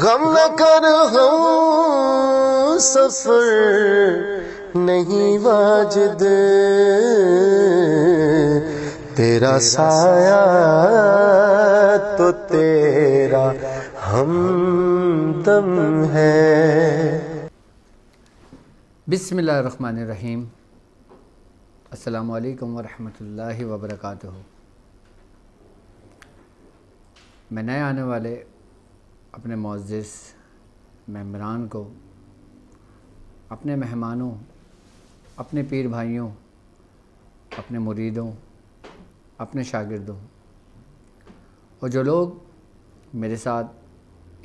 गम न कर हम सफर नहीं वाजिद, तेरा साया तो तेरा हमदम है। बिस्मिल्लाहिर्रहमानिर्रहीम। अस्सलामु अलैकुम वरहमतुल्लाहि वबरकातुहू। मैं नए आने वाले अपने मुअज़्ज़िज़ मेंबरान को, अपने मेहमानों, अपने पीर भाइयों, अपने मुरीदों, अपने शागिर्दों और जो लोग मेरे साथ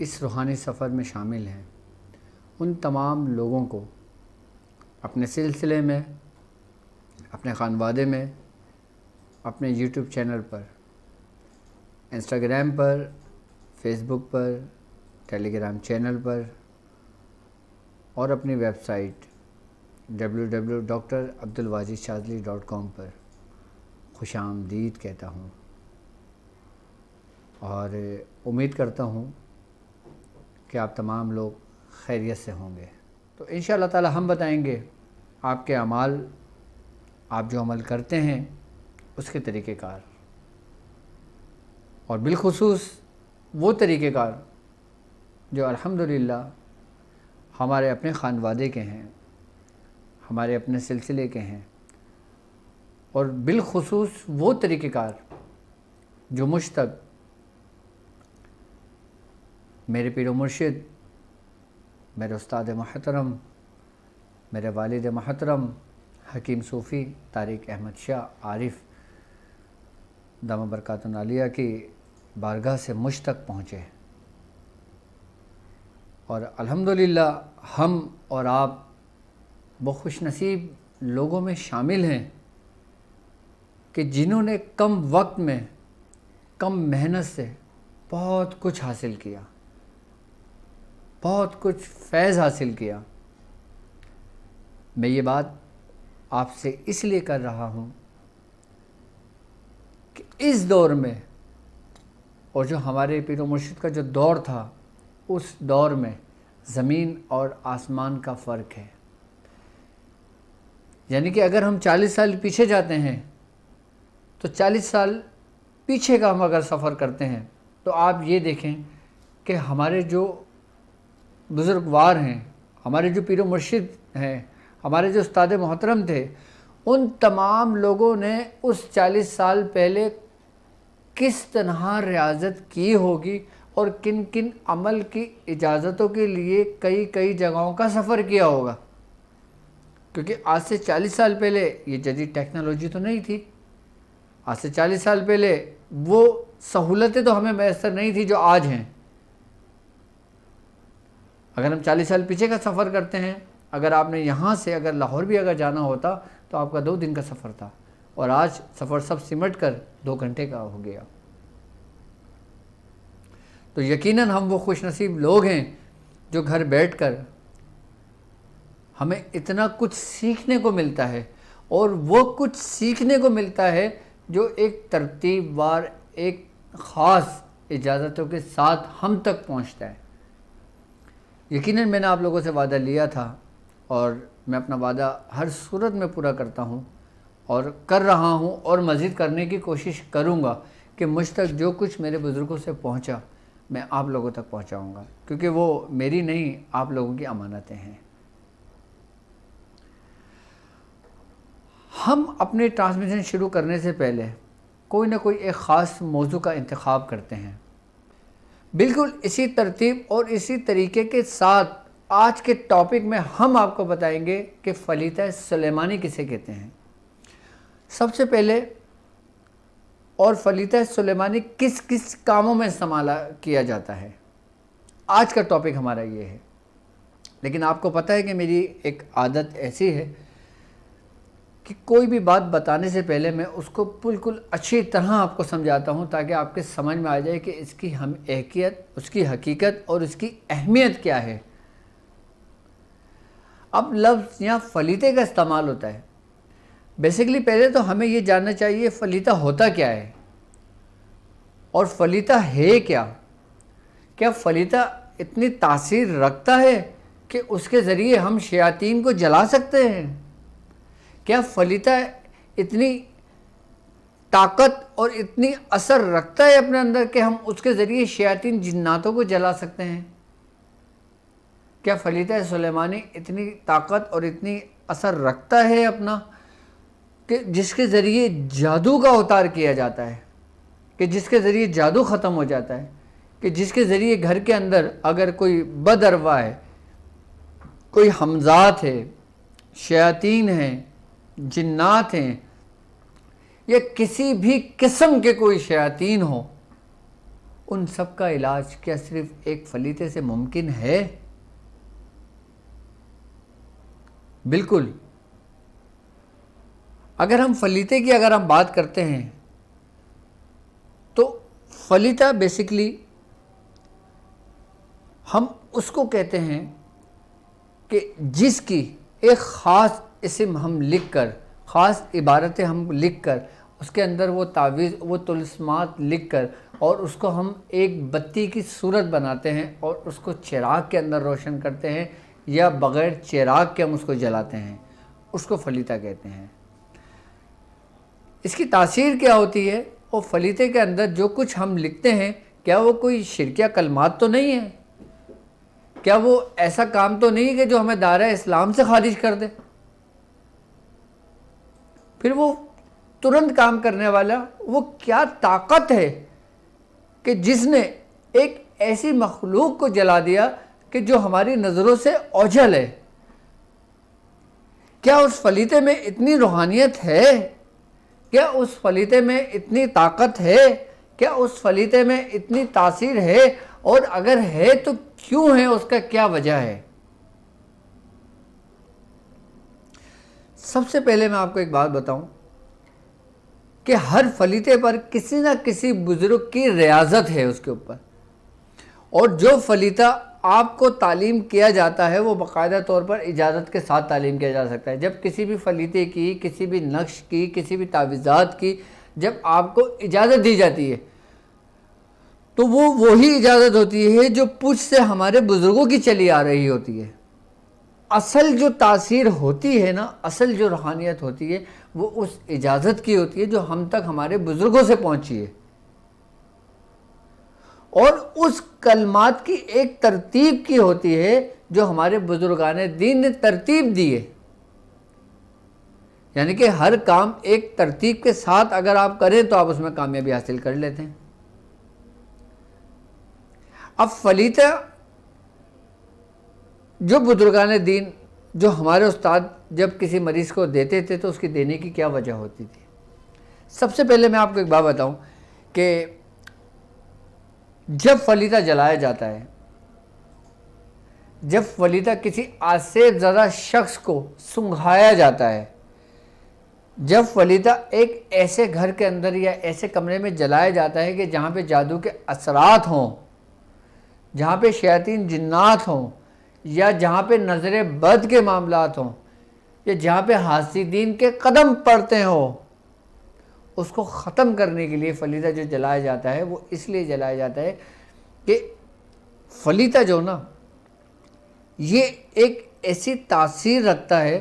इस रूहानी सफ़र में शामिल हैं, उन तमाम लोगों को अपने सिलसिले में, अपने ख़ानवादे में, अपने यूट्यूब चैनल पर, इंस्टाग्राम पर, फेसबुक पर, टेलीग्राम चैनल पर और अपनी वेबसाइट www.drabdulwajidshazili.com पर खुशामदीद कहता हूँ और उम्मीद करता हूँ कि आप तमाम लोग खैरियत से होंगे। तो इंशाअल्लाह ताला हम बताएंगे आपके अमाल, आप जो अमल करते हैं उसके तरीक़ेकार, और बिलखुसूस वो तरीक़ेकार जो अल्हम्दुलिल्लाह हमारे अपने ख़ानवादे के हैं, हमारे अपने सिलसिले के हैं, और बिलखुसूस वो तरीक़ेकार जो मुझ तक मेरे पीर व मुर्शिद, मेरे उस्ताद मोहतरम, मेरे वालिद मोहतरम हकीम सूफ़ी तारिक अहमद शाह आरिफ दामा बरकातुन आलिया की बारगाह से मुझ तक पहुँचे। और अल्हम्दुलिल्लाह हम और आप वो खुशनसीब लोगों में शामिल हैं कि जिन्होंने कम वक्त में, कम मेहनत से बहुत कुछ हासिल किया, बहुत कुछ फैज़ हासिल किया। मैं ये बात आपसे इसलिए कर रहा हूँ कि इस दौर में, और जो हमारे पीर व मुर्शिद का जो दौर था, उस दौर में ज़मीन और आसमान का फ़र्क है। यानी कि अगर हम 40 साल पीछे जाते हैं तो 40 साल पीछे का हम अगर सफ़र करते हैं तो आप ये देखें कि हमारे जो बुज़ुर्गवार हैं, हमारे जो पीर व मुर्शिद हैं, हमारे जो उस्ताद मोहतरम थे, उन तमाम लोगों ने उस 40 साल पहले किस तरह रियाज़त की होगी और किन किन अमल की इजाज़तों के लिए कई कई जगहों का सफ़र किया होगा। क्योंकि आज से 40 साल पहले ये जदीद टेक्नोलॉजी तो नहीं थी। आज से 40 साल पहले वो सहूलतें तो हमें मैसर नहीं थी जो आज हैं। अगर हम 40 साल पीछे का सफ़र करते हैं, अगर आपने यहाँ से अगर लाहौर भी अगर जाना होता तो आपका 2 दिन का सफ़र था, और आज सफ़र सब सिमट कर 2 घंटे का हो गया। तो यकीनन हम वो खुशनसीब लोग हैं जो घर बैठकर हमें इतना कुछ सीखने को मिलता है, और वो कुछ सीखने को मिलता है जो एक तरतीबवार, एक ख़ास इजाज़तों के साथ हम तक पहुंचता है। यकीनन मैंने आप लोगों से वादा लिया था और मैं अपना वादा हर सूरत में पूरा करता हूं और कर रहा हूं, और मज़ीद करने की कोशिश करूंगा कि मुझ तक जो कुछ मेरे बुज़ुर्गों से पहुंचा मैं आप लोगों तक पहुंचाऊंगा, क्योंकि वो मेरी नहीं, आप लोगों की अमानतें हैं। हम अपने ट्रांसमिशन शुरू करने से पहले कोई ना कोई एक ख़ास मौजू का इंतखाब करते हैं। बिल्कुल इसी तरतीब और इसी तरीके के साथ आज के टॉपिक में हम आपको बताएंगे कि फ़लीता सुलेमानी किसे कहते हैं, सबसे पहले, और फ़लीता सुलेमानी किस किस कामों में इस्तेमाल किया जाता है। आज का टॉपिक हमारा ये है। लेकिन आपको पता है कि मेरी एक आदत ऐसी है कि कोई भी बात बताने से पहले मैं उसको बिल्कुल अच्छी तरह आपको समझाता हूँ, ताकि आपके समझ में आ जाए कि इसकी हम अहकियत, उसकी हकीकत और उसकी अहमियत क्या है। अब लफ्ज़ यहाँ फ़लीते का इस्तेमाल होता है। बेसिकली पहले तो हमें ये जानना चाहिए फलीता होता क्या है और फलीता है क्या। क्या फलीता इतनी तासीर रखता है कि उसके ज़रिए हम शयातीन को जला सकते हैं? क्या फलीता इतनी ताकत और इतनी असर रखता है अपने अंदर कि हम उसके ज़रिए शयातीन जिन्नातों को जला सकते हैं? क्या फलीता सुलेमानी इतनी ताकत और इतनी असर रखता है अपना कि जिसके ज़रिए जादू का अवतार किया जाता है, कि जिसके ज़रिए जादू ख़त्म हो जाता है, कि जिसके ज़रिए घर के अंदर अगर कोई बदअरवा है, कोई हमजात है, शयातीन हैं, जिन्नात हैं, या किसी भी किस्म के कोई शयातीन हो, उन सब का इलाज क्या सिर्फ एक फलीते से मुमकिन है? बिल्कुल। अगर हम फलीते की हम बात करते हैं तो फलीता बेसिकली हम उसको कहते हैं कि जिसकी एक ख़ास इस्म हम लिख कर, ख़ास इबारतें हम लिख कर, उसके अंदर वो तावीज़, वो तुलस्मात लिख कर और उसको हम एक बत्ती की सूरत बनाते हैं और उसको चिराग के अंदर रोशन करते हैं, या बग़ैर चिराग के हम उसको जलाते हैं, उसको फलीता कहते हैं। इसकी तासीर क्या होती है? वो फलीते के अंदर जो कुछ हम लिखते हैं, क्या वो कोई शिरकिया कलमात तो नहीं है? क्या वो ऐसा काम तो नहीं है कि जो हमें दायरा इस्लाम से खारिज कर दे? फिर वो तुरंत काम करने वाला वो क्या ताकत है कि जिसने एक ऐसी मखलूक को जला दिया कि जो हमारी नज़रों से ओझल है? क्या उस फलीते में इतनी रूहानियत है? क्या उस फलीते में इतनी ताकत है? क्या उस फलीते में इतनी तासीर है? और अगर है तो क्यों है? उसका क्या वजह है? सबसे पहले मैं आपको एक बात बताऊं कि हर फलीते पर किसी ना किसी बुजुर्ग की रियाजत है उसके ऊपर, और जो फलीता आपको तालीम किया जाता है वो बाकायदा तौर पर इजाज़त के साथ तालीम किया जा सकता है। जब किसी भी फलीते की, किसी भी नक्श की, किसी भी तावीज़ात की जब आपको इजाज़त दी जाती है तो वो वही इजाज़त होती है जो पुछ से हमारे बुज़ुर्गों की चली आ रही होती है। असल जो तासीर होती है ना, असल जो रूहानियत होती है, वो उस इजाज़त की होती है जो हम तक हमारे बुज़ुर्गों से पहुँची है, और उस कलमात की एक तरतीब की होती है जो हमारे बुजुर्गाने दीन ने तरतीब दी है। यानी कि हर काम एक तरतीब के साथ अगर आप करें तो आप उसमें कामयाबी हासिल कर लेते हैं। अब फलीता जो बुजुर्गाने दीन, जो हमारे उस्ताद जब किसी मरीज़ को देते थे तो उसकी देने की क्या वजह होती थी? सबसे पहले मैं आपको एक बात बताऊं कि जब फलीता जलाया जाता है, जब फलीता किसी आज से ज़्यादा शख्स को सुंघाया जाता है, जब फलीता एक ऐसे घर के अंदर या ऐसे कमरे में जलाया जाता है कि जहाँ पे जादू के असरात हों, जहाँ पे शयातीन जिन्नात हों, या जहाँ पे नज़र बद के मामलात हों, या जहाँ पे हासिदीन के कदम पड़ते हों, उसको ख़त्म करने के लिए फलीता जो जलाया जाता है वो इसलिए जलाया जाता है कि फलीता जो ना, ये एक ऐसी तासीर रखता है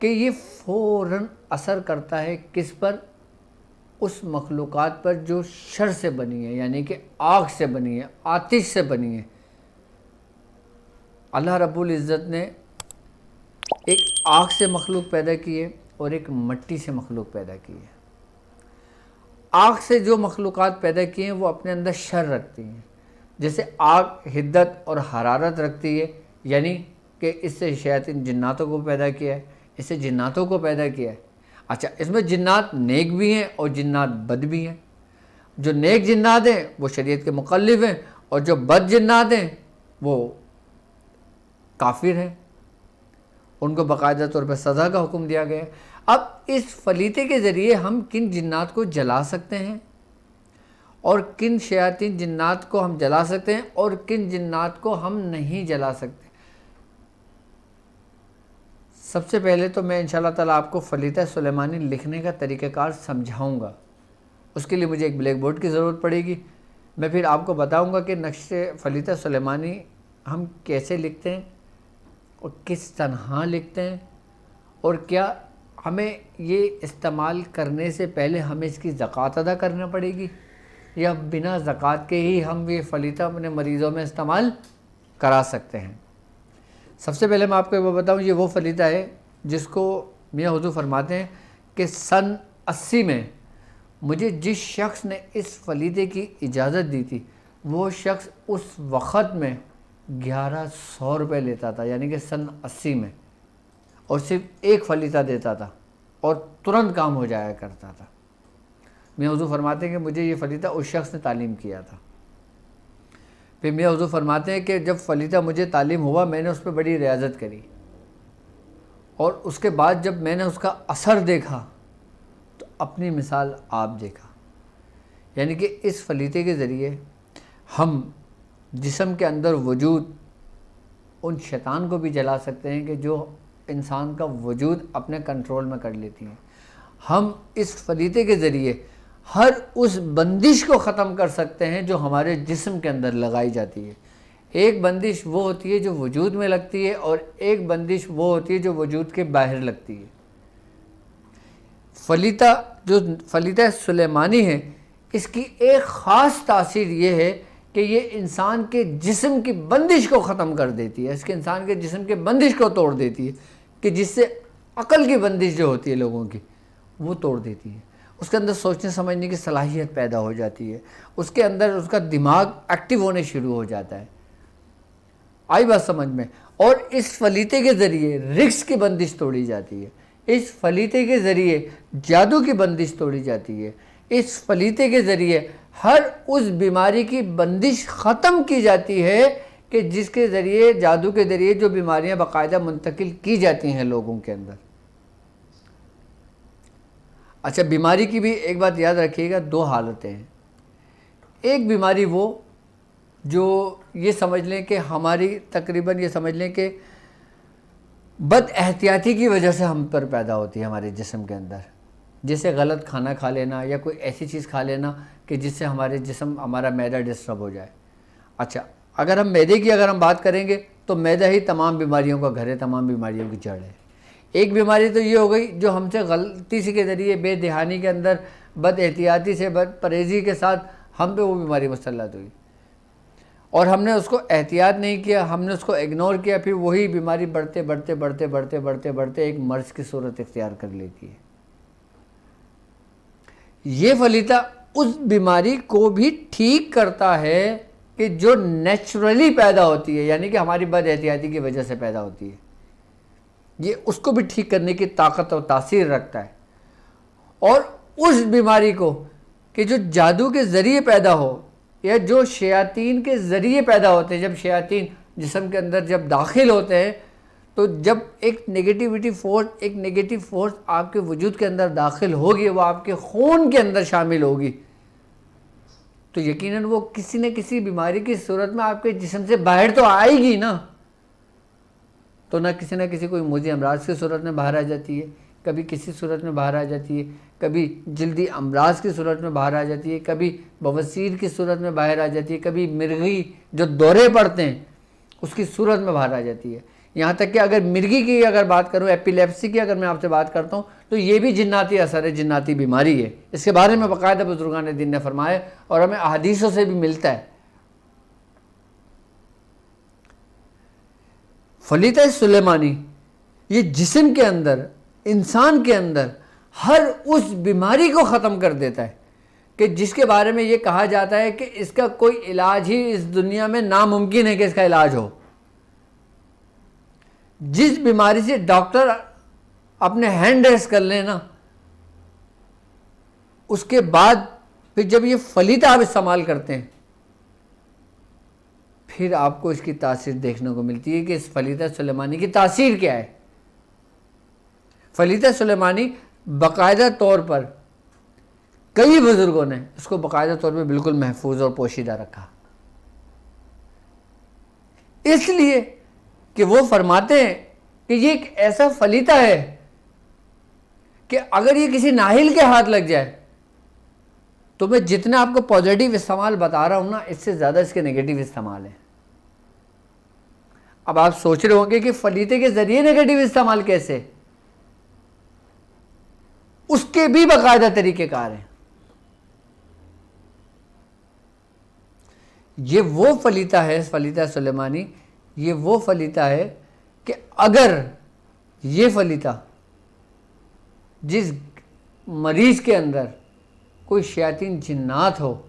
कि ये फ़ौरन असर करता है किस पर? उस मखलूक़ात पर जो शर से बनी है, यानी कि आग से बनी है, आतिश से बनी है। अल्लाह रब्बुल इज़्ज़त ने एक आग से मखलूक पैदा की है और एक मिट्टी से मखलूक पैदा की है। आग से जो मखलूक़ात पैदा किए हैं वो अपने अंदर शर रखती हैं, जैसे आग हिद्दत और हरारत रखती है, यानी कि इससे शयातीन जिन्नातों को पैदा किया है, इससे जिन्नातों को पैदा किया है। अच्छा, इसमें जिन्नात नेक भी हैं और जिन्नात बद भी हैं। जो नेक जिन्नात हैं वो शरीयत के मुकल्लिफ हैं, और जो बद जिन्नात हैं वो काफिर हैं, उनको बाकायदा तौर पर सज़ा का हुक्म दिया गया है। अब इस फलीते के ज़रिए हम किन जिन्नात को जला सकते हैं और किन शयातीन जिन्नात को हम जला सकते हैं और किन जिन्नात को हम नहीं जला सकते। सबसे पहले तो मैं इंशाअल्लाह ताला आपको फलीता सुलेमानी लिखने का तरीक़ाकार समझाऊंगा। उसके लिए मुझे एक ब्लैक बोर्ड की ज़रूरत पड़ेगी। मैं फिर आपको बताऊंगा कि नक्शे फलीता सुलेमानी हम कैसे लिखते हैं और किस तरह लिखते हैं, और क्या हमें ये इस्तेमाल करने से पहले हमें इसकी ज़कात अदा करना पड़ेगी, या बिना ज़कात के ही हम ये फलीता अपने मरीज़ों में इस्तेमाल करा सकते हैं। सबसे पहले मैं आपको वो बताऊं, ये वो फलीता है जिसको मियाँ हुज़ूर फरमाते हैं कि सन 80 में मुझे जिस शख्स ने इस फलीते की इजाज़त दी थी, वो शख्स उस वक़्त में 1100 रुपये लेता था, यानी कि सन 80 में, और सिर्फ एक फलीता देता था और तुरंत काम हो जाया करता था। मियाँ हुज़ूर फरमाते हैं कि मुझे ये फलीता उस शख्स ने तालीम किया था। फिर मियाँ हुज़ूर फरमाते हैं कि जब फलीता मुझे तालीम हुआ, मैंने उस पर बड़ी रियाज़त करी, और उसके बाद जब मैंने उसका असर देखा तो अपनी मिसाल आप देखा। यानी कि इस फलीते के ज़रिए हम जिस्म के अंदर वजूद उन शैतान को भी जला सकते हैं कि जो इंसान का वजूद अपने कंट्रोल में कर लेती हैं। हम इस फलीते के ज़रिए हर उस बंदिश को ख़त्म कर सकते हैं जो हमारे जिस्म के अंदर लगाई जाती है। एक बंदिश वो होती है जो वजूद में लगती है, और एक बंदिश वो होती है जो वजूद के बाहर लगती है। फलीता जो फलीता सुलेमानी है, इसकी एक ख़ास तासीर ये है कि ये इंसान के जिस्म की बंदिश को ख़त्म कर देती है, इसके इंसान के जिस्म के बंदिश को तोड़ देती है, कि जिससे अक़ल की बंदिश जो होती है लोगों की, वो तोड़ देती है। उसके अंदर सोचने समझने की सलाहियत पैदा हो जाती है, उसके अंदर उसका दिमाग एक्टिव होने शुरू हो जाता है। आई बात समझ में? और इस फलीते के ज़रिए रिक्स की बंदिश तोड़ी जाती है, इस फलीते के ज़रिए जादू की बंदिश तोड़ी जाती है, इस फलीते के ज़रिए हर उस बीमारी की बंदिश ख़त्म की जाती है कि जिसके ज़रिए, जादू के ज़रिए जो बीमारियां बाकायदा मुंतकिल की जाती हैं लोगों के अंदर। अच्छा, बीमारी की भी एक बात याद रखिएगा, दो हालतें हैं। एक बीमारी वो जो ये समझ लें कि हमारी तकरीबन ये समझ लें कि बद एहतियाती की वजह से हम पर पैदा होती है हमारे जिस्म के अंदर, जैसे गलत खाना खा लेना या कोई ऐसी चीज़ खा लेना कि जिससे हमारे जिस्म, हमारा मैदा डिस्टर्ब हो जाए। अच्छा, अगर हम मैदे की अगर हम बात करेंगे तो मैदा ही तमाम बीमारियों का घर है, तमाम बीमारियों की जड़ है। एक बीमारी तो ये हो गई जो हमसे गलती से के ज़रिए, बेदहानी के अंदर, बद एहतियाती से, बद परहेज़ी के साथ हम पे वो बीमारी मुसल्लत हुई, और हमने उसको एहतियात नहीं किया, हमने उसको इग्नोर किया, फिर वही बीमारी बढ़ते बढ़ते बढ़ते बढ़ते बढ़ते बढ़ते एक मर्ज़ की सूरत इख्तियार कर लेती है। ये फलीता उस बीमारी को भी ठीक करता है कि जो नेचुरली पैदा होती है, यानी कि हमारी बद एहतियाती की वजह से पैदा होती है, ये उसको भी ठीक करने की ताकत और तासीर रखता है। और उस बीमारी को कि जो जादू के ज़रिए पैदा हो या जो शयातीन के ज़रिए पैदा होते हैं, जब शयातीन जिस्म के अंदर जब दाखिल होते हैं, तो जब एक नेगेटिविटी फोर्स, एक नेगेटिव फोर्स आपके वजूद के अंदर दाखिल होगी, वो आपके खून के अंदर शामिल होगी, तो यकीनन वो किसी न किसी बीमारी की सूरत में आपके जिस्म से बाहर तो आएगी ना। तो ना किसी न किसी कोई मुझे अमराज की सूरत में बाहर आ जाती है, कभी किसी सूरत में बाहर आ जाती है, कभी जल्दी अमराज की सूरत में बाहर आ जाती है, कभी बवासीर की सूरत में बाहर आ जाती है, कभी मिर्गी जो दौरे पड़ते हैं उसकी सूरत में बाहर आ जाती है। यहाँ तक कि अगर मिर्गी की अगर बात करूँ, एपिलेप्सी की अगर मैं आपसे बात करता हूँ, तो ये भी जिन्नाती असर है, जिन्नाती बीमारी है। इसके बारे में बाकायदा बुजुर्गान दीन ने फरमाया और हमें अहादीसों से भी मिलता है। फलीता सुलेमानी ये जिस्म के अंदर, इंसान के अंदर हर उस बीमारी को ख़त्म कर देता है कि जिसके बारे में ये कहा जाता है कि इसका कोई इलाज ही इस दुनिया में नामुमकिन है कि इसका इलाज हो। जिस बीमारी से डॉक्टर अपने हैंड रेस्ट कर लेना, उसके बाद फिर जब ये फलीता आप इस्तेमाल करते हैं, फिर आपको इसकी तासीर देखने को मिलती है कि इस फलीता सुलेमानी की तासीर क्या है। फलीता सुलेमानी बाकायदा तौर पर कई बुजुर्गों ने इसको बाकायदा तौर पर बिल्कुल महफूज और पोशीदा रखा, इसलिए कि वो फरमाते हैं कि ये एक ऐसा फलीता है कि अगर ये किसी नाहिल के हाथ लग जाए तो मैं जितना आपको पॉजिटिव इस्तेमाल बता रहा हूँ ना, इससे ज़्यादा इसके नेगेटिव इस्तेमाल है। अब आप सोच रहे होंगे कि फलीते के जरिए नेगेटिव इस्तेमाल कैसे, उसके भी बाकायदा तरीक़ेकार हैं। ये वो फलीता है, फलीता सुलेमानी, ये वो फलीता है कि अगर ये फलीता जिस मरीज़ के अंदर कोई शैतान जिन्नात हो,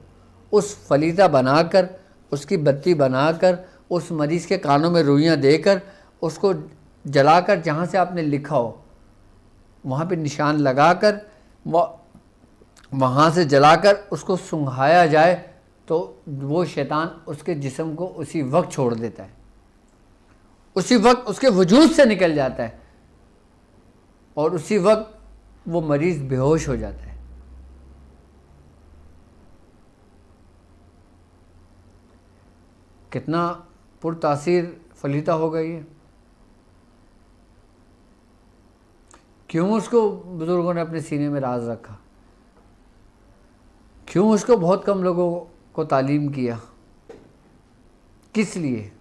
उस फलीता बनाकर, उसकी बत्ती बनाकर, उस मरीज़ के कानों में रुइयाँ देकर, उसको जलाकर, जहाँ से आपने लिखा हो वहाँ पे निशान लगाकर, वहाँ से जलाकर उसको सुंघाया जाए तो वो शैतान उसके जिस्म को उसी वक्त छोड़ देता है, उसी वक्त उसके वजूद से निकल जाता है और उसी वक्त वो मरीज़ बेहोश हो जाता है। कितना पुरतासीर फलीता होगा ये। क्यों उसको बुज़ुर्गों ने अपने सीने में राज रखा, क्यों उसको बहुत कम लोगों को तालीम किया, किस लिए?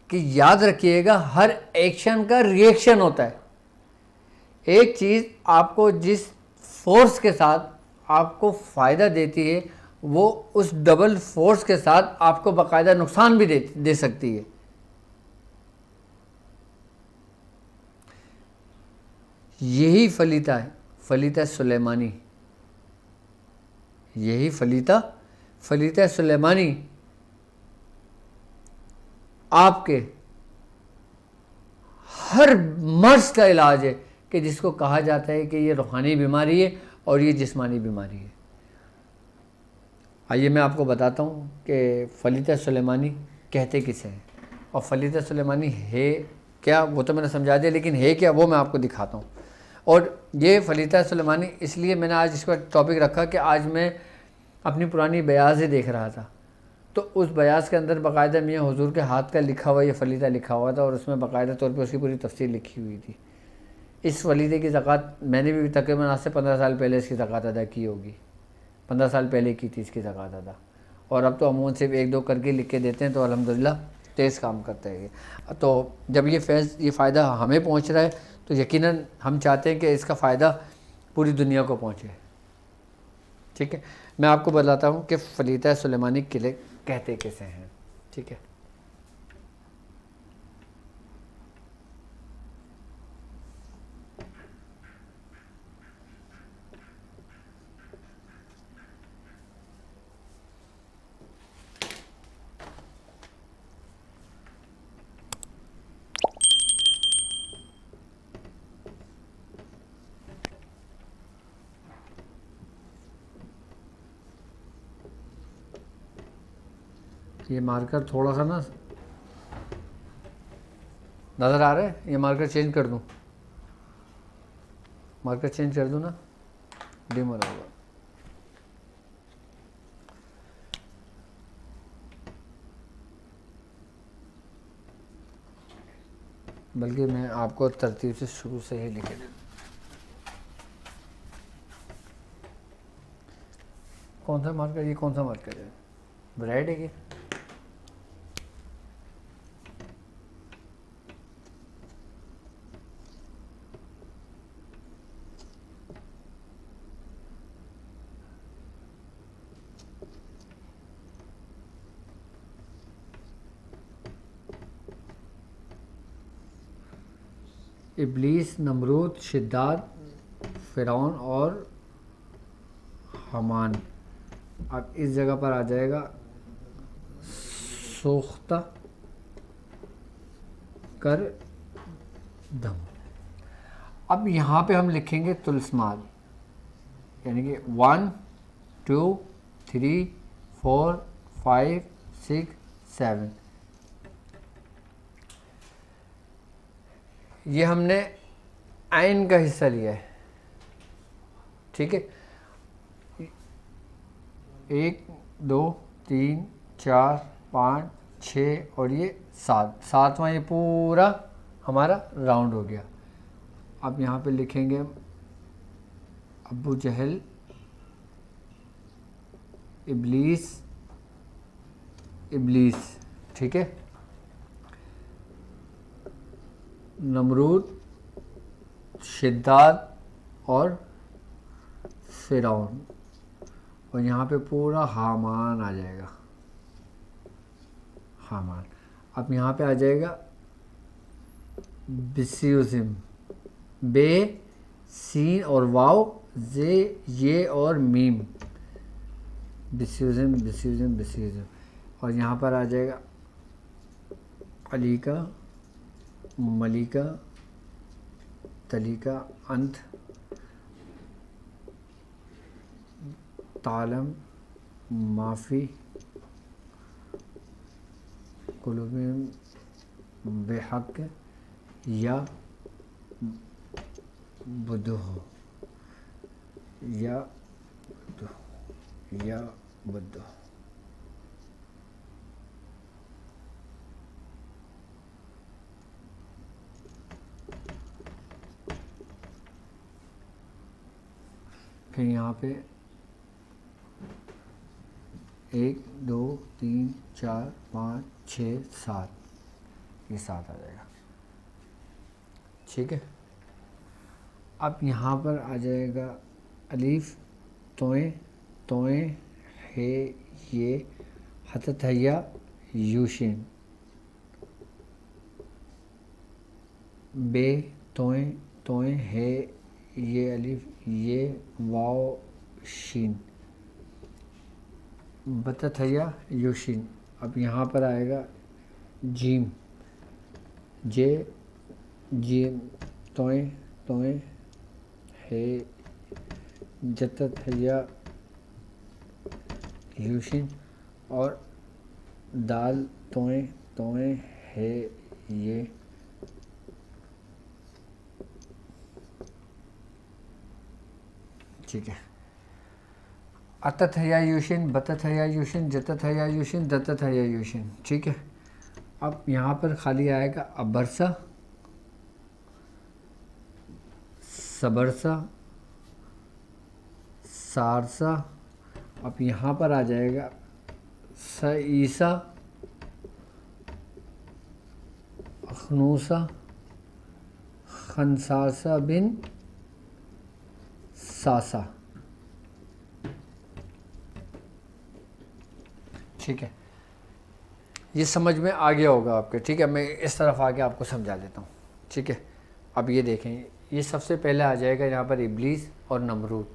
कि याद रखिएगा, हर एक्शन का रिएक्शन होता है। एक चीज़ आपको जिस फोर्स के साथ आपको फ़ायदा देती है, वो उस डबल फोर्स के साथ आपको बाकायदा नुकसान भी दे सकती है। यही फलीता है, फलीता सुलेमानी। यही फलीता सुलेमानी आपके हर मर्ज का इलाज है, कि जिसको कहा जाता है कि ये रूहानी बीमारी है और ये जिस्मानी बीमारी है। आइए मैं आपको बताता हूँ कि फलीता सुलेमानी कहते किसे हैं और फलीता सुलेमानी है क्या, वो तो मैंने समझा दिया, लेकिन है क्या वो मैं आपको दिखाता हूँ। और ये फलीता सुलेमानी इसलिए मैंने आज इसका टॉपिक रखा कि आज मैं अपनी पुरानी बयाज़ें देख रहा था, तो उस बयाज़ के अंदर बाकायदा मियाँ हुजूर के हाथ का लिखा हुआ ये फलीता लिखा हुआ था और उसमें बाकायदा तौर पे उसकी पूरी तफसीर लिखी हुई थी। इस फलीते की ज़कात मैंने भी तकरीबन आज से 15 साल पहले इसकी ज़कात अदा की होगी, 15 साल पहले की थी इसकी ज़कात अदा, और अब तो अमूमन सिर्फ 1-2 करके लिख के देते हैं, तो अल्हम्दुलिल्लाह तेज़ काम करता है ये। तो जब ये फ़ायदा हमें पहुँच रहा है तो यकीनन हम चाहते हैं कि इसका फ़ायदा पूरी दुनिया को पहुँचे। ठीक है, मैं आपको बताता हूँ कि फलीता सुलेमानी किले कहते कैसे हैं। ठीक है, ये मार्कर थोड़ा सा ना नज़र आ रहा है, ये मार्कर चेंज कर दूँ, मार्कर चेंज कर दूँ ना, डिम हो रहा होगा। बल्कि मैं आपको तरतीब से शुरू से ही लिखे दूँ। कौन सा मार्कर, ये कौन सा मार्कर है, ब्राइट है कि इब्लीस, नमरूद, शिद्दात, फ़िरौन और हमान। अब इस जगह पर आ जाएगा सोख्ता कर दम। अब यहाँ पे हम लिखेंगे तुलस्माल, यानी कि 1 2 3 4 5 6 7। ये हमने आइन का हिस्सा लिया है। ठीक है, 1 2 3 4 5 6 और ये 7वां ये पूरा हमारा राउंड हो गया। अब यहाँ पे लिखेंगे अबू जहल, इब्लीस, इब्लीस। ठीक है। नमरूद, शिद्दात और फिरौन, और यहाँ पे पूरा हामान आ जाएगा, हामान। अब यहाँ पे आ जाएगा बिस्यूजिम, बे, सीन और वाव, जे, ये और मीम, बिस्यूजिम बिस्यूजिम बिस्यूजिम। और यहाँ पर आ जाएगा अलीका, मलिका, तलीका, अंत, तालम, माफ़ी, कुलुबिम बेहक, या बुदुह, या बुदुह। फिर यहाँ पे 1 2 3 4 5 6 7, ये 7 आ जाएगा, ठीक है। अब यहाँ पर आ जाएगा अलीफ, तोए, तोए, हे, ये, हतथैया, यूशिन, बे, तोए, तोए, हे, ये अलीफ, ये, वाव, शीन, बतथैया, यूशिन। अब यहाँ पर आएगा जीम, जे, जीम, तोए, तोए, हे, जतथैया, यूशिन, और दाल, तोए, तोए, हे, ये, ठीक है। अतथैया यूशिन, बतथैया यूशिन, जतथैया यूशिन, दतथैया यूशिन, ठीक है। अब यहाँ पर खाली आएगा अबरसा, सबरसा, सारसा। अब यहाँ पर आ जाएगा सईसा, अखनूसा, खनसासा बिन सासा, ठीक है। ये समझ में आ गया होगा आपके, ठीक है। मैं इस तरफ आके आपको समझा देता हूँ, ठीक है। अब ये देखें, ये सबसे पहले आ जाएगा यहाँ पर इब्लीस और नमरूद,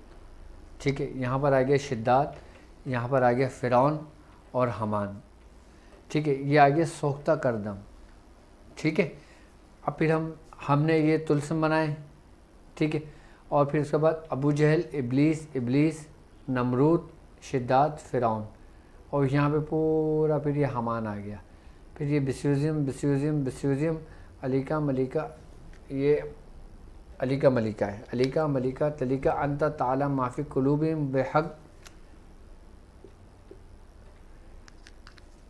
ठीक है। यहाँ पर आ गया शिद्दात, यहाँ पर आ गया फ़िरौन और हमान, ठीक है। ये आ गया सोख्ता करदम, ठीक है। अब फिर हमने ये तुलसम बनाए, ठीक है। और फिर उसके बाद अबू जहल, इब्लीस, नमरूद, शिद्दात, फ़िरौन, और यहाँ पे पूरा फिर ये हमान आ गया। फिर ये बिस्यूजिम, अलीका, मलिका, ये अलीका मलिका है, अलीका, मलिका, तलीका, अंत, ताला, माफ़ी, कुलूबिम बेहक,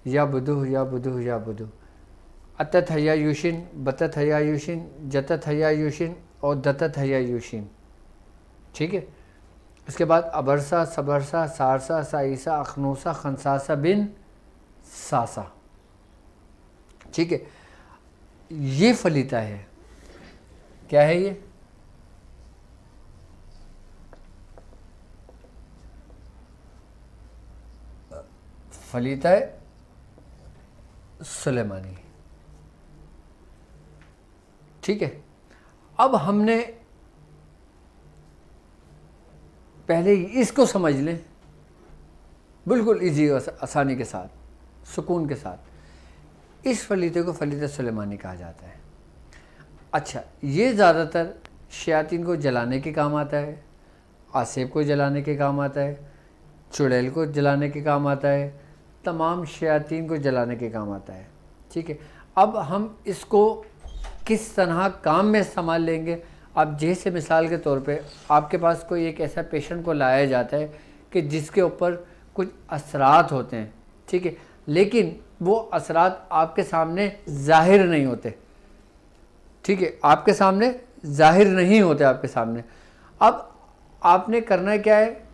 या बुदुह, अतथैया यूशिन, बतथैया यूशिन, जतथैया यूशिन और दतथैया यूशिन, ठीक है। उसके बाद अबरसा, सबरसा, सारसा, साईसा, अखनूसा, खनसासा बिन सासा, ठीक है। ये फलीता है, क्या है ये? फलीता है सुलेमानी, ठीक है। अब हमने पहले इसको समझ लें, बिल्कुल इजी आसानी के साथ, सुकून के साथ। इस फलीते को फलीता सुलेमानी कहा जाता है। अच्छा, ये ज़्यादातर शयातीन को जलाने के काम आता है, आसेब को जलाने के काम आता है, चुड़ैल को जलाने के काम आता है, तमाम शयातीन को जलाने के काम आता है, ठीक है। अब हम इसको किस तरह काम में इस्तेमाल लेंगे? अब जैसे मिसाल के तौर पे आपके पास कोई एक ऐसा पेशेंट को लाया जाता है कि जिसके ऊपर कुछ असरात होते हैं, ठीक है, लेकिन वो असरात आपके सामने ज़ाहिर नहीं होते, ठीक है, आपके सामने ज़ाहिर नहीं होते आपके सामने। अब आपने करना क्या है?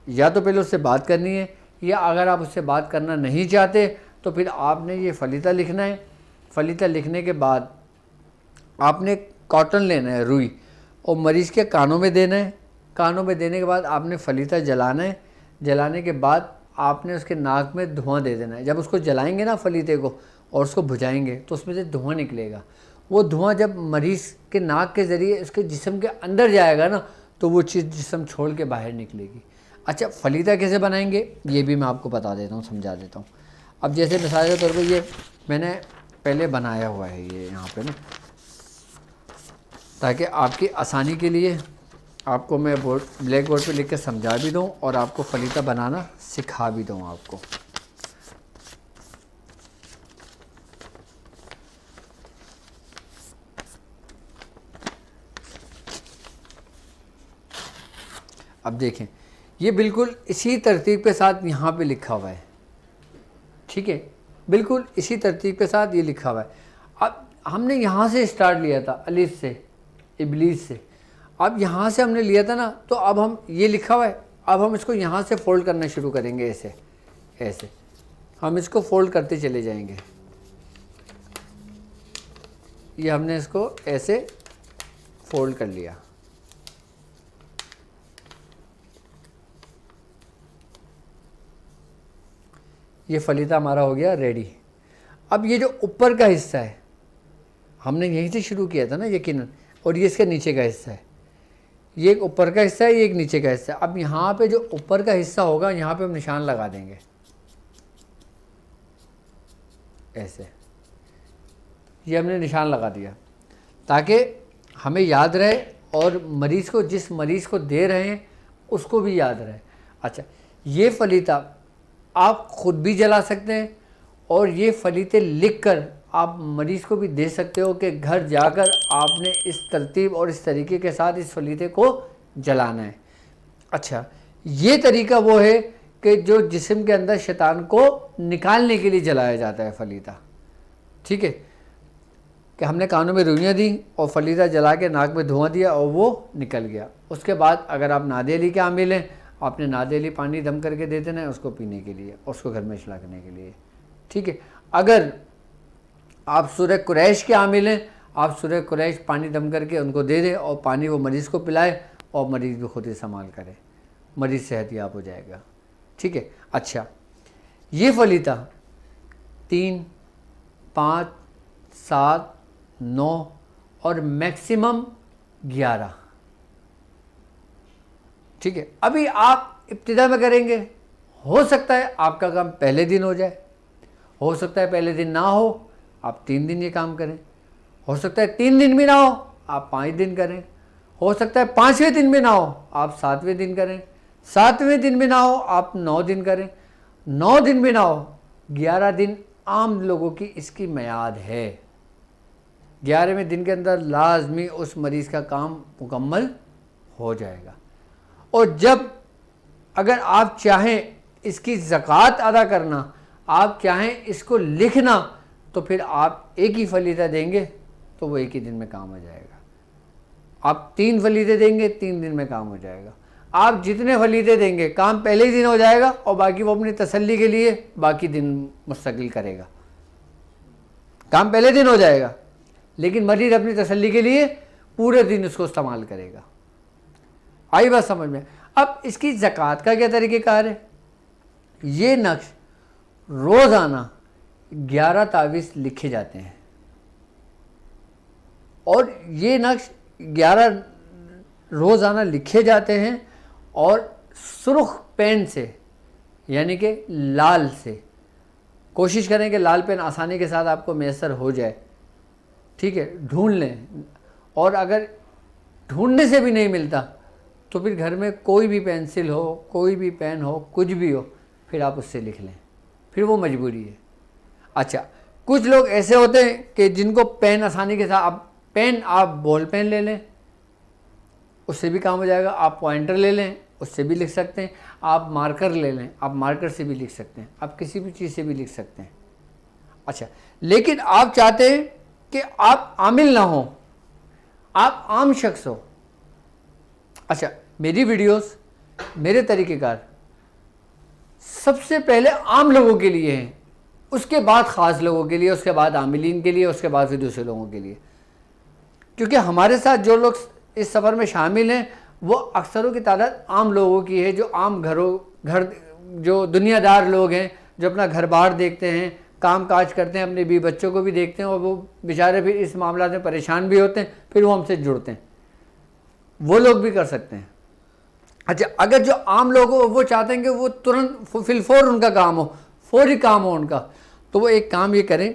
या तो पहले उससे बात करनी है, या अगर आप उससे बात करना नहीं चाहते तो फिर आपने ये फलीता लिखना है। फलीता लिखने के बाद आपने कॉटन लेना है, रुई, और मरीज़ के कानों में देना है। कानों में देने के बाद आपने फलीता जलाना है। जलाने के बाद आपने उसके नाक में धुआं दे देना है। जब उसको जलाएंगे ना फलीते को और उसको बुझाएंगे तो उसमें से धुआं निकलेगा। वो धुआं जब मरीज़ के नाक के ज़रिए उसके जिस्म के अंदर जाएगा ना तो वो चीज़ जिस्म छोड़ के बाहर निकलेगी। अच्छा, फलीता कैसे बनाएंगे ये भी मैं आपको बता देता हूँ, समझा देता हूँ। अब जैसे मिसाल के तौर पर ये मैंने पहले बनाया हुआ है ये यहाँ पे ना, ताकि आपकी आसानी के लिए आपको मैं ब्लैक बोर्ड पे लिख के समझा भी दूँ और आपको फलीता बनाना सिखा भी दूँ आपको। अब देखें, ये बिल्कुल इसी तरतीब के साथ यहाँ पे लिखा हुआ है, ठीक है, बिल्कुल इसी तरतीब के साथ ये लिखा हुआ है। अब हमने यहाँ से स्टार्ट लिया था, अलिफ से, इबलीस से। अब यहाँ से हमने लिया था ना, तो अब हम ये लिखा हुआ है, अब हम इसको यहाँ से फोल्ड करना शुरू करेंगे। ऐसे ऐसे हम इसको फोल्ड करते चले जाएंगे। ये हमने इसको ऐसे फोल्ड कर लिया। ये फलीता हमारा हो गया रेडी। अब ये जो ऊपर का हिस्सा है हमने यहीं से शुरू किया था ना यकीनन, और ये इसका नीचे का हिस्सा है। ये एक ऊपर का हिस्सा है, ये एक नीचे का हिस्सा है। अब यहाँ पे जो ऊपर का हिस्सा होगा यहाँ पे हम निशान लगा देंगे ऐसे। ये हमने निशान लगा दिया ताकि हमें याद रहे और मरीज़ को, जिस मरीज़ को दे रहे हैं उसको भी याद रहे। अच्छा, ये फलीता आप ख़ुद भी जला सकते हैं और ये फलीते लिखकर आप मरीज़ को भी दे सकते हो कि घर जाकर आपने इस तरतीब और इस तरीके के साथ इस फलीते को जलाना है। अच्छा, ये तरीका वो है कि जो जिस्म के अंदर शैतान को निकालने के लिए जलाया जाता है फलीता, ठीक है, कि हमने कानों में रुइयाँ दी और फलीता जला के नाक में धुआं दिया और वो निकल गया। उसके बाद अगर आप नादे अली के आमिल हैं, आपने नादे अली पानी दम करके दे देना है उसको पीने के लिए, उसको घर में छिड़कने के लिए, ठीक है। अगर आप सूरह कुरैश के आमिल हैं, आप सूरह कुरैश पानी दम करके उनको दे दें और पानी वो मरीज़ को पिलाए और मरीज़ भी खुद इस्तेमाल करे, मरीज़ सेहतयाब हो जाएगा, ठीक है। अच्छा, ये फलीता 3, 5, 7, 9 और मैक्सिमम 11, ठीक है। अभी आप इब्तिदा में करेंगे, हो सकता है आपका काम पहले दिन हो जाए, हो सकता है पहले दिन ना हो, आप 3 दिन ये काम करें, हो सकता है 3 दिन भी ना हो, आप 5 दिन करें, हो सकता है 5वें दिन भी ना हो, आप 7वें दिन करें, 7वें दिन भी ना हो, आप 9 दिन करें, 9 दिन भी ना हो, 11 दिन आम लोगों की इसकी मियाद है। 11वें दिन के अंदर लाजमी उस मरीज़ का काम मुकम्मल हो जाएगा। और जब अगर आप चाहें इसकी ज़कात अदा करना, आप चाहें इसको लिखना, तो फिर आप एक ही फलीता देंगे तो वो एक ही दिन में काम हो जाएगा। आप 3 फलीते देंगे, 3 दिन में काम हो जाएगा। आप जितने फलीते देंगे काम पहले ही दिन हो जाएगा और बाकी वो अपनी तसल्ली के लिए बाकी दिन मुस्तकिल करेगा। काम पहले दिन हो जाएगा लेकिन मरीज़ अपनी तसल्ली के लिए पूरे दिन उसको इस्तेमाल करेगा। आई बात समझ में। अब इसकी ज़कात का क्या तरीक़ेकार है? ये नक्श रोज़ाना 11 तावीज़ लिखे जाते हैं और ये नक्श 11 रोज़ाना लिखे जाते हैं और सुर्ख पेन से, यानी कि लाल से, कोशिश करें कि लाल पेन आसानी के साथ आपको मैसर हो जाए, ठीक है, ढूंढ लें। और अगर ढूंढने से भी नहीं मिलता तो फिर घर में कोई भी पेंसिल हो, कोई भी पेन हो, कुछ भी हो, फिर आप उससे लिख लें, फिर वो मजबूरी है। अच्छा, कुछ लोग ऐसे होते हैं कि जिनको पेन आसानी के साथ, आप बॉल पेन ले लें, उससे भी काम हो जाएगा। आप पॉइंटर ले लें, उससे भी लिख सकते हैं। आप मार्कर ले लें, आप मार्कर से भी लिख सकते हैं। आप किसी भी चीज़ से भी लिख सकते हैं। अच्छा, लेकिन आप चाहते हैं कि आप आमिल ना हो, आप आम शख्स हो। अच्छा, मेरी वीडियोस, मेरे तरीक़ेकार सबसे पहले आम लोगों के लिए हैं। उसके बाद ख़ास लोगों के लिए, उसके बाद आमिलीन के लिए, उसके बाद फिर दूसरे लोगों के लिए। क्योंकि हमारे साथ जो लोग इस सफ़र में शामिल हैं वो अक्सरों की तादाद आम लोगों की है, जो आम घर जो दुनियादार लोग हैं, जो अपना घर बार देखते हैं, काम काज करते हैं, अपने बीवी बच्चों को भी देखते हैं, और वो बेचारे फिर इस मामला में परेशान भी होते हैं, फिर वो हमसे जुड़ते हैं। वो लोग भी कर सकते हैं। अच्छा, अगर जो आम लोग हो वो चाहते हैं कि वो तुरंत फिलफौर उनका काम हो, फौरी काम हो उनका, तो वो एक काम ये करें,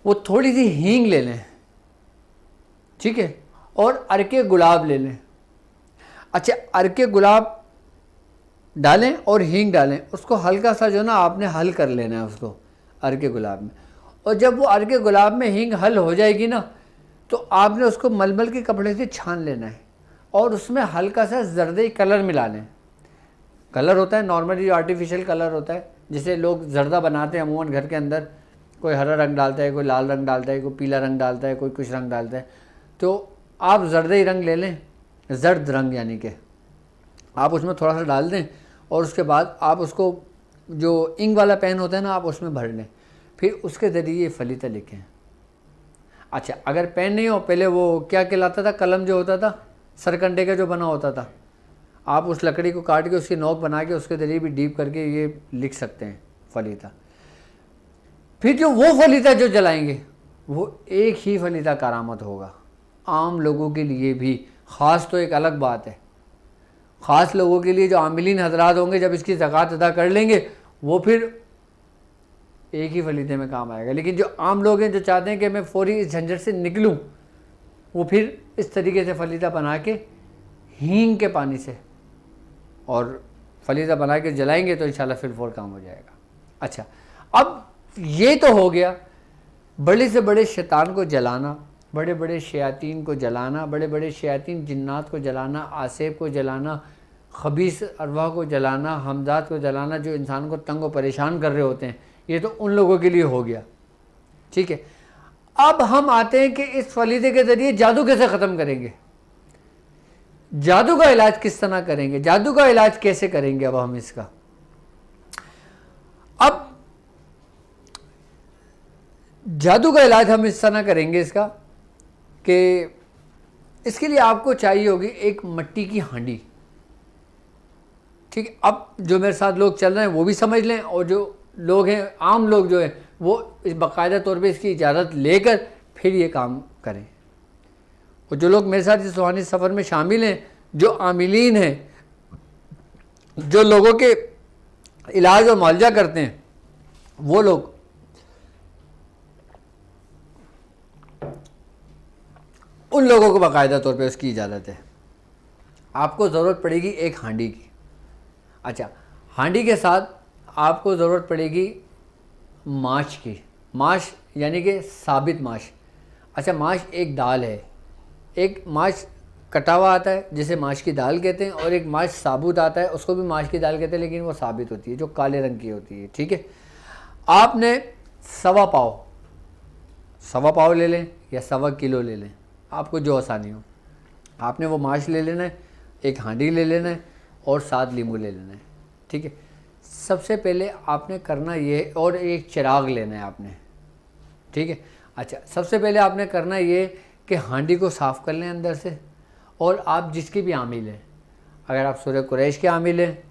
वो थोड़ी सी हींग ले लें, ठीक है, और अरके गुलाब ले लें। अच्छा, अरके गुलाब डालें और हींग डालें, उसको हल्का सा जो ना आपने हल कर लेना है उसको अरके गुलाब में। और जब वो अरके गुलाब में हींग हल हो जाएगी ना, तो आपने उसको मलमल के कपड़े से छान लेना है और उसमें हल्का सा जर्दई कलर मिला लें। कलर होता है नॉर्मली आर्टिफिशियल कलर होता है, जिसे लोग जर्दा बनाते हैं अमूमन घर के अंदर, कोई हरा रंग डालता है, कोई लाल रंग डालता है, कोई पीला रंग डालता है, कोई कुछ रंग डालता है। तो आप जर्दई रंग ले लें, जर्द रंग, यानी कि आप उसमें थोड़ा सा डाल दें और उसके बाद आप उसको जो इंक वाला पेन होता है ना, आप उसमें भर लें, फिर उसके ज़रिए ये फलीता लिखें। अच्छा, अगर पेन नहीं हो, पहले वो क्या कहलाता था, कलम जो होता था सरकंडे का जो बना होता था, आप उस लकड़ी को काट के उसकी नोक बना के उसके ज़रिए भी डीप करके ये लिख सकते हैं फलीता। फिर जो वो फलीता जो जलाएंगे वो एक ही फलीता करामत होगा। आम लोगों के लिए भी, ख़ास तो एक अलग बात है, ख़ास लोगों के लिए जो आमिलीन हजरात होंगे, जब इसकी ज़कात अदा कर लेंगे वो फिर एक ही फलीते में काम आएगा। लेकिन जो आम लोग हैं, जो चाहते हैं कि मैं फौरी इस झंझट से निकलूं, वो फिर इस तरीके से फलीता बना के हींग के पानी से और फलीता बना के जलाएंगे तो इंशाल्लाह फिर फौर काम हो जाएगा। अच्छा, अब ये तो हो गया बड़े से बड़े शैतान को जलाना, बड़े बड़े शयातीन को जलाना, बड़े बड़े शयातीन जिन्नात को जलाना, आसेब को जलाना, खबीस अरवाह को जलाना, हमजात को जलाना, जो इंसान को तंग व परेशान कर रहे होते हैं। ये तो उन लोगों के लिए हो गया, ठीक है। अब हम आते हैं कि इस फलीदे के ज़रिए जादू कैसे ख़त्म करेंगे, जादू का इलाज किस तरह करेंगे, जादू का इलाज कैसे करेंगे। अब हम इसका, अब जादू का इलाज हम इस तरह करेंगे इसका कि इसके लिए आपको चाहिए होगी एक मट्टी की हांडी, ठीक है। अब जो मेरे साथ लोग चल रहे हैं वो भी समझ लें, और जो लोग हैं आम लोग जो हैं वो इस बाकायदा तौर पे इसकी इजाज़त लेकर फिर ये काम करें। और जो लोग मेरे साथ इस रूहानी सफ़र में शामिल हैं, जो आमिलीन हैं, जो लोगों के इलाज और मुआवजा करते हैं, वो लोग उन लोगों को बाकायदा तौर पे उसकी इजाज़त है। आपको ज़रूरत पड़ेगी एक हांडी की। अच्छा, हांडी के साथ आपको ज़रूरत पड़ेगी माश की, माश यानी कि साबित माश। अच्छा, माश एक दाल है, एक माश कटा हुआ आता है जिसे माश की दाल कहते हैं, और एक माश साबुत आता है, उसको भी माश की दाल कहते हैं, लेकिन वो साबित होती है, जो काले रंग की होती है, ठीक है। आपने सवा पाव ले लें या सवा किलो ले लें, आपको जो आसानी हो। आपने वो माश ले लेना है, एक हांडी ले लेना है और 7 नींबू ले लेना है, ठीक है। सबसे पहले आपने करना ये, और एक चिराग लेना है आपने, ठीक है। अच्छा, सबसे पहले आपने करना ये कि हांडी को साफ़ कर लें अंदर से, और आप जिसके भी आमिल हैं, अगर आप सूरह कुरैश के आमिल हैं,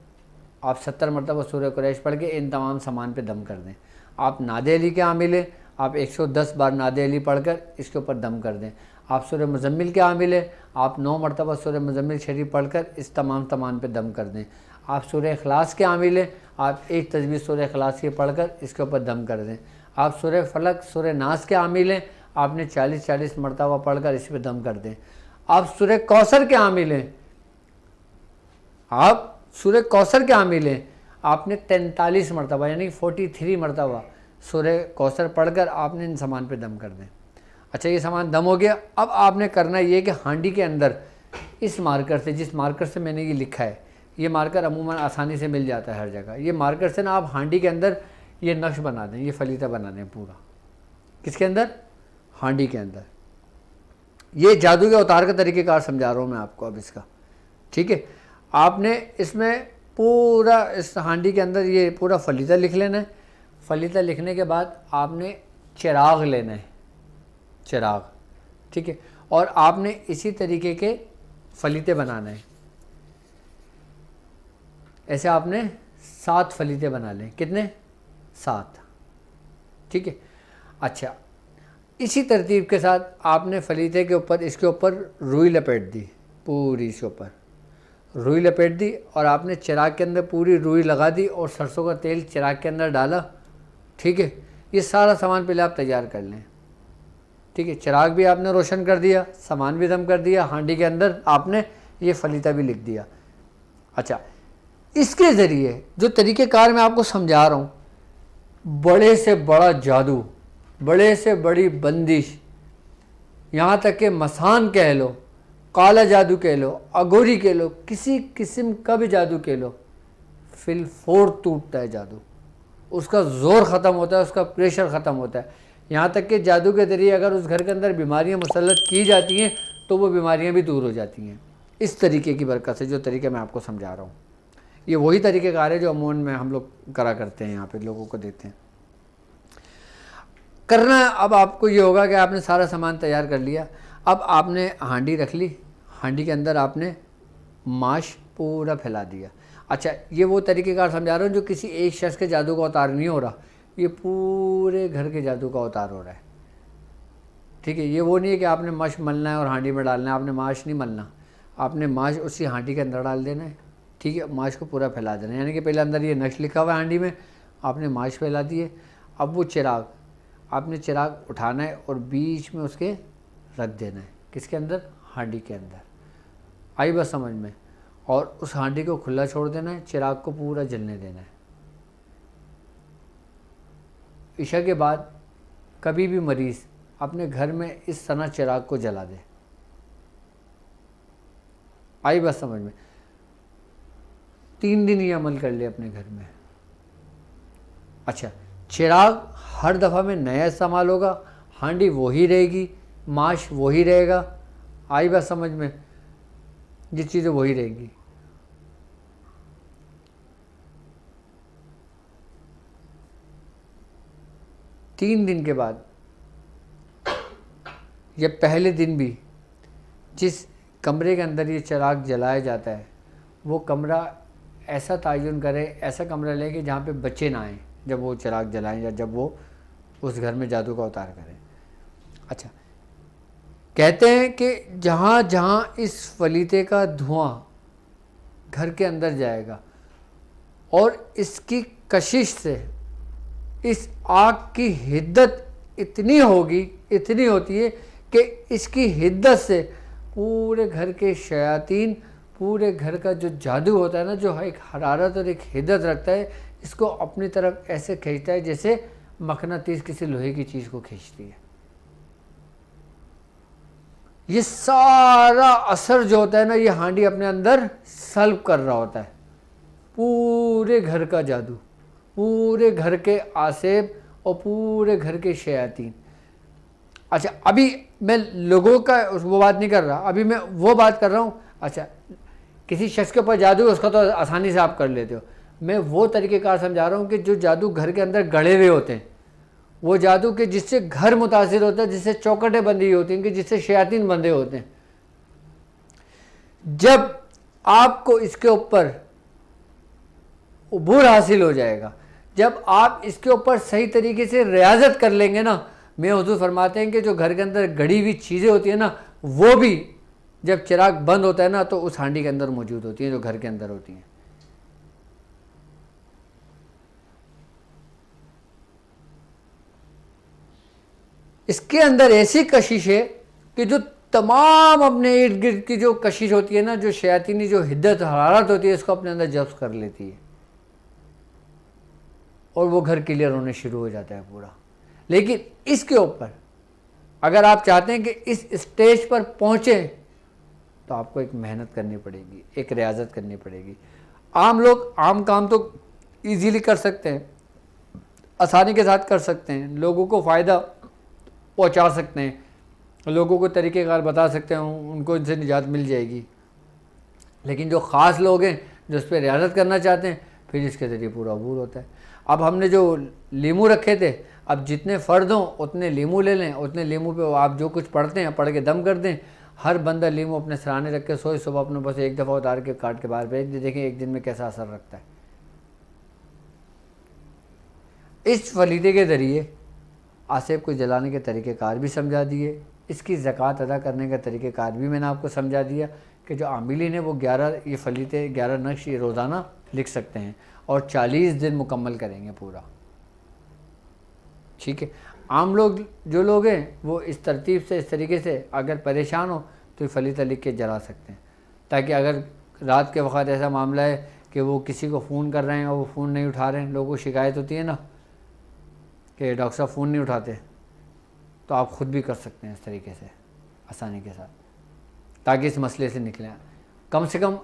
आप 70 मरतबा सूरह कुरैश पढ़ के इन तमाम सामान पे दम कर दें। आप नादे अली के आमिल हैं, आप 110 बार नादे अली पढ़कर इसके ऊपर दम कर दें। आप सूरह मुज़म्मिल के आमिल हैं, आप 9 मरतबा सूरह मुज़म्मिल शरीफ पढ़कर इस तमाम सामान पे दम कर दें। आप सूरह इखलास के आमिल हैं, आप एक तजवीज़ सूरह इखलास की पढ़कर इसके ऊपर दम कर दें। आप सूरह फलक सूरह नास के आमिल हैं, आपने 40-40 मरतबा पढ़कर इस पर दम कर दें। आप सूरह कौसर के आमिल हैं, आप सूरह कौसर के आमिल हैं, आपने 43 मरतबा यानी 43 मरतबा सूरह कौसर पढ़कर आपने इन सामान पे दम कर दें। अच्छा, ये सामान दम हो गया। अब आपने करना ये कि हांडी के अंदर इस मार्कर से, जिस मार्कर से मैंने ये लिखा है, ये मार्कर अमूमन आसानी से मिल जाता है हर जगह, ये मार्कर से ना आप हांडी के अंदर ये नक्श बना दें, ये फलीता बना दें पूरा। किसके अंदर? हांडी के अंदर। ये जादू के अवतार का तरीक़ेकार समझा रहा हूँ मैं आपको अब इसका, ठीक है। आपने इसमें पूरा इस हांडी के अंदर ये पूरा फलीता लिख लेना है। फलीता लिखने के बाद आपने चिराग लेना है, चिराग, ठीक है, और आपने इसी तरीके के फलीते बनाना है। ऐसे आपने 7 फलीते बना लें। कितने? 7, ठीक है। अच्छा, इसी तरतीब के साथ आपने फलीते के ऊपर, इसके ऊपर रुई लपेट दी, पूरी इसके ऊपर रुई लपेट दी, और आपने चिराग के अंदर पूरी रुई लगा दी और सरसों का तेल चिराग के अंदर डाला, ठीक है। ये सारा सामान पहले आप तैयार कर लें, ठीक है। चिराग भी आपने रोशन कर दिया, सामान भी दम कर दिया, हांडी के अंदर आपने ये फलीता भी लिख दिया। अच्छा, इसके ज़रिए जो तरीक़ेकार मैं आपको समझा रहा हूँ, बड़े से बड़ा जादू, बड़े से बड़ी बंदिश, यहाँ तक कि मसान कह लो, काला जादू कह लो, अगोरी कह लो, किसी किस्म का भी जादू कह लो, फिलफोर टूटता है जादू, उसका ज़ोर ख़त्म होता है, उसका प्रेशर ख़त्म होता है। यहाँ तक कि जादू के ज़रिए अगर उस घर के अंदर बीमारियाँ मुसल्लत की जाती हैं तो वो बीमारियाँ भी दूर हो जाती हैं, इस तरीके की बरकत से। जो तरीके मैं आपको समझा रहा हूँ, ये वही तरीक़ेकार है जो अमूमन में हम लोग करा करते हैं, यहाँ पे लोगों को देते हैं। करना अब आपको ये होगा कि आपने सारा सामान तैयार कर लिया, अब आपने हांडी रख ली, हांडी के अंदर आपने माश पूरा फैला दिया। अच्छा, ये वो तरीक़ेकार समझा रहा हूँ जो किसी एक शख्स के जादू का अवतार नहीं हो रहा, ये पूरे घर के जादू का अवतार हो रहा है, ठीक है। ये वो नहीं है कि आपने माश मलना है और हांडी में डालना है, आपने माश नहीं मलना, आपने माश उसी हांडी के अंदर डाल देना है, ठीक है। माश को पूरा फैला देना है, यानी कि पहले अंदर ये नक्श लिखा हुआ है हांडी में, आपने माश फैला दिए। अब वो चिराग, आपने चिराग उठाना है और बीच में उसके रख देना है, किसके अंदर? हांडी के अंदर। आई बस समझ में? और उस हांडी को खुला छोड़ देना है, चिराग को पूरा जलने देना है। इशा के बाद कभी भी मरीज़ अपने घर में इस तरह चिराग को जला दे। आई बस समझ में? 3 दिन ये अमल कर ले अपने घर में। अच्छा, चिराग हर दफ़ा में नया इस्तेमाल होगा, हांडी वही रहेगी, माश वही रहेगा। आई बात समझ में? ये चीज़ें वही रहेंगी। तीन दिन के बाद या पहले दिन भी जिस कमरे के अंदर ये चिराग जलाया जाता है वो कमरा ऐसा तयन करें, ऐसा कमरा लें कि जहाँ पे बच्चे ना आएँ जब वो चिराग जलाएं या जब वो उस घर में जादू का अवतार करें। अच्छा, कहते हैं कि जहाँ जहाँ इस फलीते का धुआं घर के अंदर जाएगा और इसकी कशिश से इस आग की हिद्दत इतनी होगी, इतनी होती है कि इसकी हिद्दत से पूरे घर के शयातीन, पूरे घर का जो जादू होता है ना, जो एक हरारत और एक हिद्दत रखता है, इसको अपनी तरफ ऐसे खींचता है जैसे मकनातीस किसी लोहे की चीज़ को खींचती है। ये सारा असर जो होता है ना, ये हांडी अपने अंदर सल्ब कर रहा होता है, पूरे घर का जादू, पूरे घर के आसेब और पूरे घर के शयातीन। अच्छा, अभी मैं लोगों का वो बात नहीं कर रहा, अभी मैं वो बात कर रहा हूँ। अच्छा, किसी शख्स के ऊपर जादू है उसका तो आसानी से आप कर लेते हो, मैं वो तरीक़ेकार समझा रहा हूँ कि जो जादू घर के अंदर गड़े हुए होते हैं, वो जादू के जिससे घर मुतासिर होता है, जिससे चौकटें बंधी होती हैं, कि जिससे शयातीन बंधे होते हैं। जब आपको इसके ऊपर उबूर हासिल हो जाएगा, जब आप इसके ऊपर सही तरीके से रियाजत कर लेंगे ना, मैं हुजूर फरमाते हैं कि जो घर के अंदर गड़ी हुई चीज़ें होती हैं ना, वो भी जब चिराग बंद होता है ना तो उस हांडी के अंदर मौजूद होती हैं, जो घर के अंदर होती हैं। इसके अंदर ऐसी कशिश है कि जो तमाम अपने इर्द गिर्द की जो कशिश होती है ना, जो शयातीनी जो हिद्दत हरारत होती है, इसको अपने अंदर जब्त कर लेती है और वो घर क्लियर होने शुरू हो जाता है पूरा। लेकिन इसके ऊपर अगर आप चाहते हैं कि इस स्टेज पर पहुँचे तो आपको एक मेहनत करनी पड़ेगी, एक रियाजत करनी पड़ेगी। आम लोग आम काम तो इजीली कर सकते हैं, आसानी के साथ कर सकते हैं, लोगों को फ़ायदा पहुंचा सकते हैं, लोगों को तरीक़ेकार बता सकते हैं, उनको इनसे निजात मिल जाएगी। लेकिन जो ख़ास लोग हैं जो इस पर रियाजत करना चाहते हैं, फिर इसके ज़रिए पूरा अबूर होता है। अब हमने जो लीमू रखे थे, अब जितने फ़र्द हों उतने लीमू ले लें, उतने लीमू पे आप जो कुछ पढ़ते हैं पढ़ के दम कर दें। हर बंदा लीमू अपने सराहने रख के सोए, सुबह अपने बस एक दफ़ा उतार के काट के बाहर भेज दे, देखें एक दिन में कैसा असर रखता है। इस फलीदे के ज़रिए आसेब को जलाने के तरीक़ेकार भी समझा दिए, इसकी ज़कात अदा करने का तरीक़ेकार भी मैंने आपको समझा दिया कि जो आमिलीन है वो 11 ये फलीदे 11 नक्श ये रोज़ाना लिख सकते हैं और 40 दिन मुकम्मल करेंगे पूरा। ठीक है, आम लोग जो लोग हैं वो इस तरतीब से, इस तरीके से अगर परेशान हो तो ये फलीदा लिख के जला सकते हैं, ताकि अगर रात के वक्त ऐसा मामला है कि वो किसी को फ़ोन कर रहे हैं और वो फ़ोन नहीं उठा रहे हैं, लोगों को शिकायत होती है ना कि डॉक्टर साहब फ़ोन नहीं उठाते, तो आप ख़ुद भी कर सकते हैं इस तरीके से आसानी के साथ, ताकि इस मसले से निकलें। कम से कम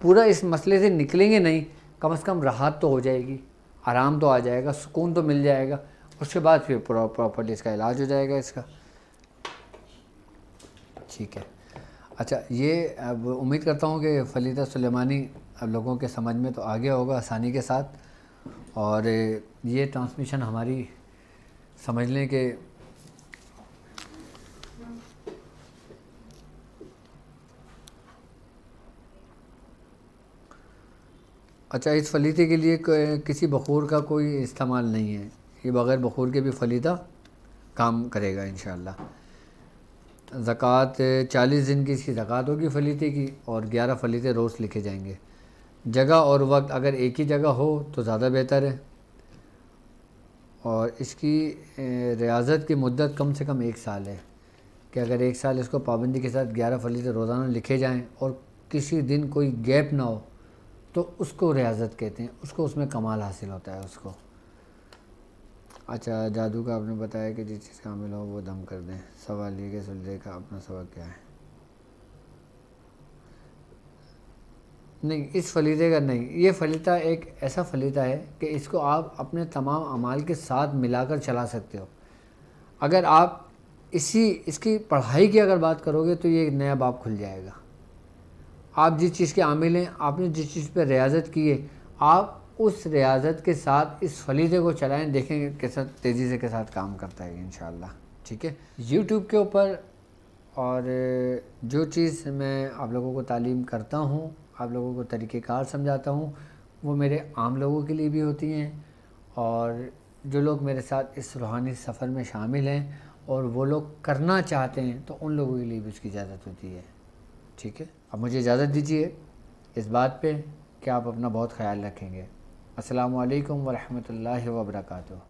पूरा इस मसले से निकलेंगे नहीं, कम से कम राहत तो हो जाएगी, आराम तो आ जाएगा, सुकून तो मिल जाएगा, उसके बाद फिर प्रॉपर्ली इसका इलाज हो जाएगा इसका। ठीक है, अच्छा, ये अब उम्मीद करता हूँ कि फलीदा सुलेमानी अब लोगों के समझ में तो आ गया होगा आसानी के साथ, और ये ट्रांसमिशन हमारी समझ लें कि अच्छा, इस फलीदे के लिए किसी बखूर का कोई इस्तेमाल नहीं है, ये बग़ैर बखूर के भी फलीदा काम करेगा इंशाअल्लाह। ज़कात 40 दिन की इसकी ज़कात होगी फलीदे की, और 11 फलीदे रोज़ लिखे जाएंगे। जगह और वक्त अगर एक ही जगह हो तो ज़्यादा बेहतर है, और इसकी रियाज़त की मुद्दत कम से कम 1 साल है, कि अगर 1 साल इसको पाबंदी के साथ 11 फलीदे रोज़ाना लिखे जाएं और किसी दिन कोई गैप ना हो तो उसको रियाज़त कहते हैं, उसको उसमें कमाल हासिल होता है उसको। अच्छा, जादू का आपने बताया कि जिस चीज़ शामिल हो वो दम कर दें। सवाल ये कि फलीदे का अपना सबक क्या है? नहीं, इस फलीदे का नहीं, ये फलीदा एक ऐसा फलीदा है कि इसको आप अपने तमाम अमाल के साथ मिलाकर चला सकते हो। अगर आप इसकी पढ़ाई की अगर बात करोगे तो ये एक नया बाब खुल जाएगा। आप जिस चीज़ के आमिल हैं, आपने जिस चीज़ पर रियाज़त की है, आप उस रियाज़त के साथ इस फलीदे को चलाएं, देखेंगे कैसा तेज़ी से के साथ काम करता है इंशाअल्लाह। ठीक है, यूट्यूब के ऊपर और जो चीज़ मैं आप लोगों को तालीम करता हूँ, आप लोगों को तरीक़ेकार समझाता हूँ, वो मेरे आम लोगों के लिए भी होती हैं, और जो लोग मेरे साथ इस रूहानी सफ़र में शामिल हैं और वो लोग करना चाहते हैं तो उन लोगों के लिए भी उसकी इजाज़त होती है। ठीक है, अब मुझे इजाज़त दीजिए इस बात पे कि आप अपना बहुत ख्याल रखेंगे। अस्सलामु अलैकुम व रहमतुल्लाहि व बरकातुहू।